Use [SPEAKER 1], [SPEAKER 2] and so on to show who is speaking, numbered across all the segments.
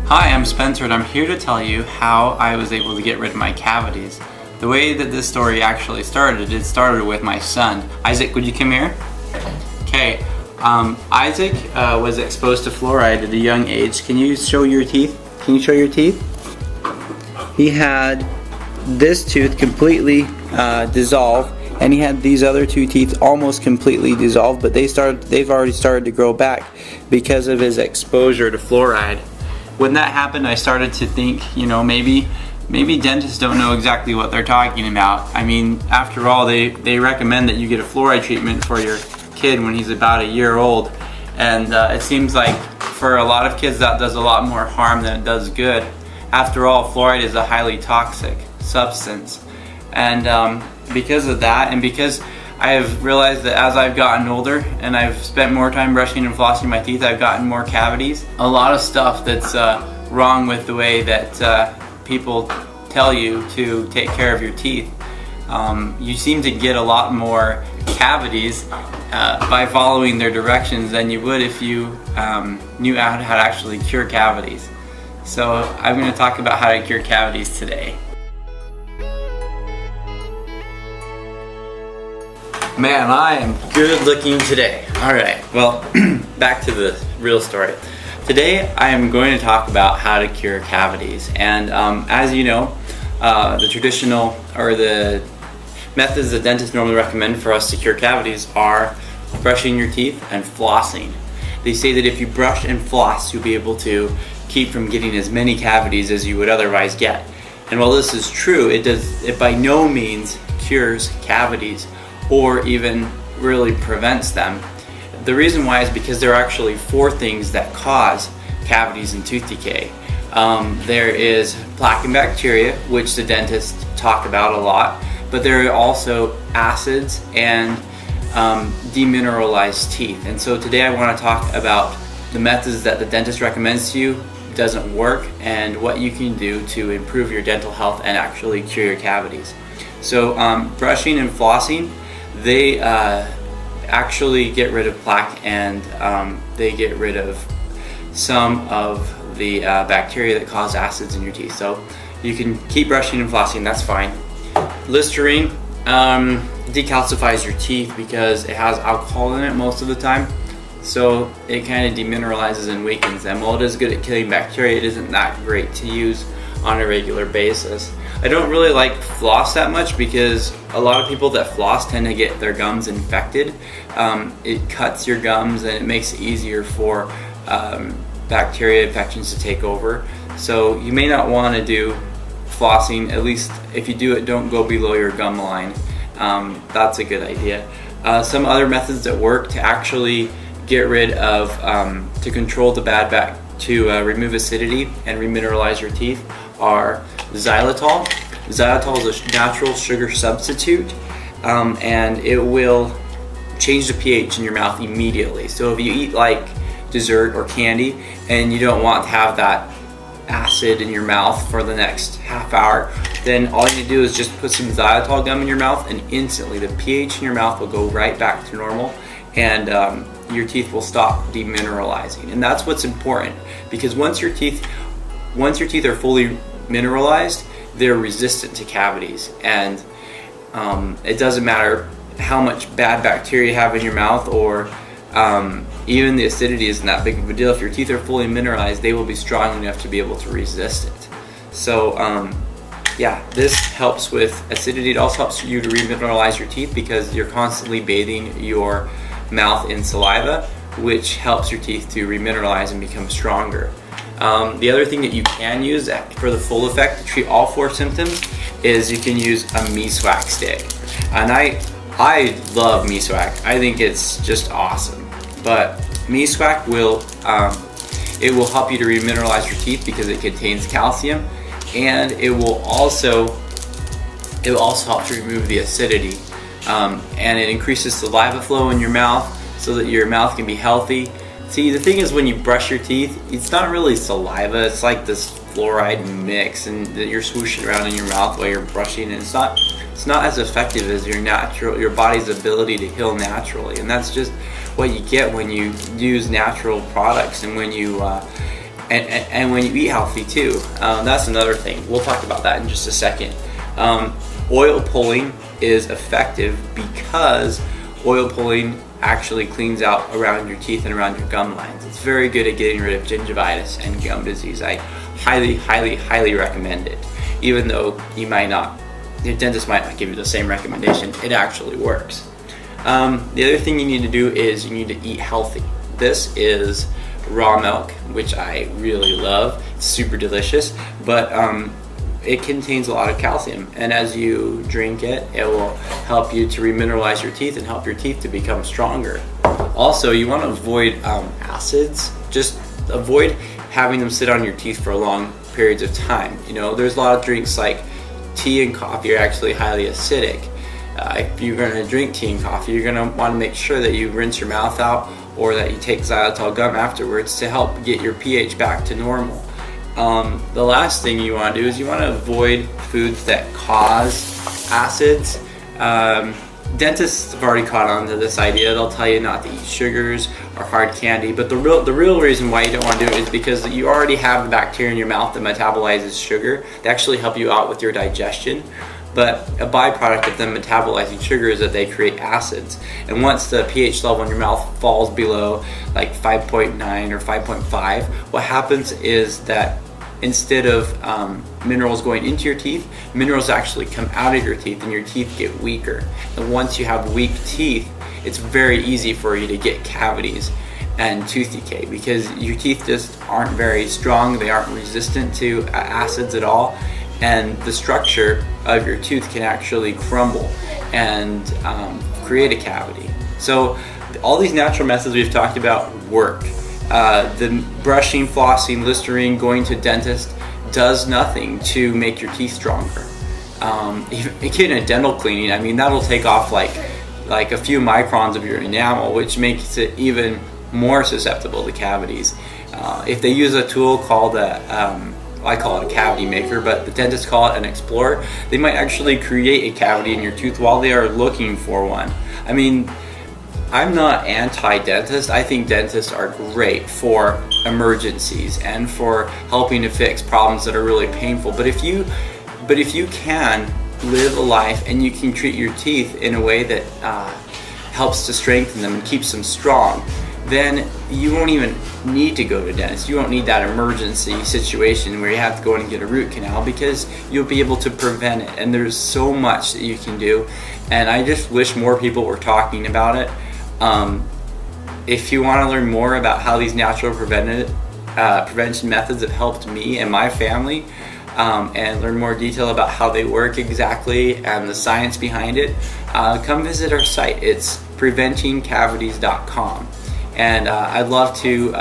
[SPEAKER 1] Hi, I'm Spencer and I'm here to tell you how I was able to get rid of my cavities. The way that this story actually started, it started with my son. Isaac, would you come here? Okay, Isaac was exposed to fluoride at a young age. Can you show your teeth? Can you show your teeth? He had this tooth completely dissolved, and he had these other two teeth almost completely dissolved, but they've already started to grow back because of his exposure to fluoride. When that happened, I started to think, maybe dentists don't know exactly what they're talking about. I mean, after all, they recommend that you get a fluoride treatment for your kid when he's about a year old, and it seems like for a lot of kids that does a lot more harm than it does good. After all, fluoride is a highly toxic substance, and because of that, and because I have realized that as I've gotten older and I've spent more time brushing and flossing my teeth, I've gotten more cavities. A lot of stuff that's wrong with the way that people tell you to take care of your teeth. You seem to get a lot more cavities by following their directions than you would if you knew how to actually cure cavities. So I'm going to talk about how to cure cavities today. Man, I am good looking today. Alright, well, back to the real story. Today I am going to talk about how to cure cavities. And as you know, the traditional or the methods that dentists normally recommend for us to cure cavities are brushing your teeth and flossing. They say that if you brush and floss, you'll be able to keep from getting as many cavities as you would otherwise get. And while this is true, it by no means cures cavities or even really prevents them. The reason why is because there are actually 4 things that cause cavities and tooth decay. There is plaque and bacteria, which the dentists talk about a lot, but there are also acids and demineralized teeth. And so today I want to talk about the methods that the dentist recommends to you, doesn't work, and what you can do to improve your dental health and actually cure your cavities. So brushing and flossing, they actually get rid of plaque, and they get rid of some of the bacteria that cause acids in your teeth. So you can keep brushing and flossing, that's fine. Listerine decalcifies your teeth because it has alcohol in it most of the time. So it kind of demineralizes and weakens them. While it is good at killing bacteria, it isn't that great to use on a regular basis. I don't really like floss that much because a lot of people that floss tend to get their gums infected. It cuts your gums and it makes it easier for bacteria infections to take over. So you may not want to do flossing. At least if you do it, don't go below your gum line. That's a good idea. Some other methods that work to actually get rid of, to control the bad to remove acidity and remineralize your teeth are Xylitol. Xylitol is a natural sugar substitute, and it will change the pH in your mouth immediately. So if you eat like dessert or candy and you don't want to have that acid in your mouth for the next half hour, then all you need to do is just put some xylitol gum in your mouth, and instantly the pH in your mouth will go right back to normal, and your teeth will stop demineralizing. And that's what's important, because once your teeth are fully mineralized, they're resistant to cavities, and it doesn't matter how much bad bacteria you have in your mouth, or even the acidity isn't that big of a deal. If your teeth are fully mineralized, they will be strong enough to be able to resist it. So yeah, this helps with acidity. It also helps you to remineralize your teeth because you're constantly bathing your mouth in saliva, which helps your teeth to remineralize and become stronger. The other thing that you can use for the full effect to treat all 4 symptoms is you can use a meswak stick. And I love meswak. I think it's just awesome. But meswak will help you to remineralize your teeth because it contains calcium, and it will also help to remove the acidity. And it increases saliva flow in your mouth so that your mouth can be healthy. See, the thing is, when you brush your teeth, it's not really saliva, it's like this fluoride mix and that you're swooshing around in your mouth while you're brushing, and it's not as effective as your body's ability to heal naturally. And that's just what you get when you use natural products and when you and when you eat healthy too. That's another thing. We'll talk about that in just a second. Oil pulling is effective because oil pulling actually cleans out around your teeth and around your gum lines. It's very good at getting rid of gingivitis and gum disease. I highly recommend it. Even though your dentist might not give you the same recommendation, it actually works. The other thing you need to do is you need to eat healthy. This is raw milk, which I really love. It's super delicious, but it contains a lot of calcium, and as you drink it, it will help you to remineralize your teeth and help your teeth to become stronger. Also, you want to avoid acids. Just avoid having them sit on your teeth for long periods of time. You know, there's a lot of drinks like tea and coffee are actually highly acidic. If you're going to drink tea and coffee, you're going to want to make sure that you rinse your mouth out or that you take xylitol gum afterwards to help get your pH back to normal. The last thing you want to do is you want to avoid foods that cause acids. Dentists have already caught on to this idea. They'll tell you not to eat sugars or hard candy, but the real reason why you don't want to do it is because you already have the bacteria in your mouth that metabolizes sugar. They actually help you out with your digestion. But a byproduct of them metabolizing sugar is that they create acids. And once the pH level in your mouth falls below like 5.9 or 5.5, what happens is that instead of minerals going into your teeth, minerals actually come out of your teeth and your teeth get weaker. And once you have weak teeth, it's very easy for you to get cavities and tooth decay because your teeth just aren't very strong. They aren't resistant to acids at all. And the structure of your tooth can actually crumble and create a cavity. So all these natural methods we've talked about work. The brushing, flossing, Listerine, going to dentist does nothing to make your teeth stronger. Even getting a dental cleaning, I mean, that'll take off like a few microns of your enamel, which makes it even more susceptible to cavities. If they use a tool called I call it a cavity maker, but the dentists call it an explorer, they might actually create a cavity in your tooth while they are looking for one. I mean, I'm not anti-dentist. I think dentists are great for emergencies and for helping to fix problems that are really painful. But if you can live a life and you can treat your teeth in a way that helps to strengthen them and keeps them strong, then you won't even need to go to dentist. You won't need that emergency situation where you have to go in and get a root canal because you'll be able to prevent it. And there's so much that you can do. And I just wish more people were talking about it. If you want to learn more about how these natural prevention methods have helped me and my family, and learn more detail about how they work exactly and the science behind it, come visit our site. It's preventingcavities.com. And I'd love to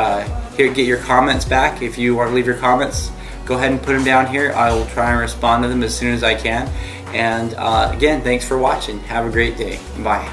[SPEAKER 1] get your comments back. If you want to leave your comments, go ahead and put them down here. I will try and respond to them as soon as I can. And again, thanks for watching. Have a great day. Bye.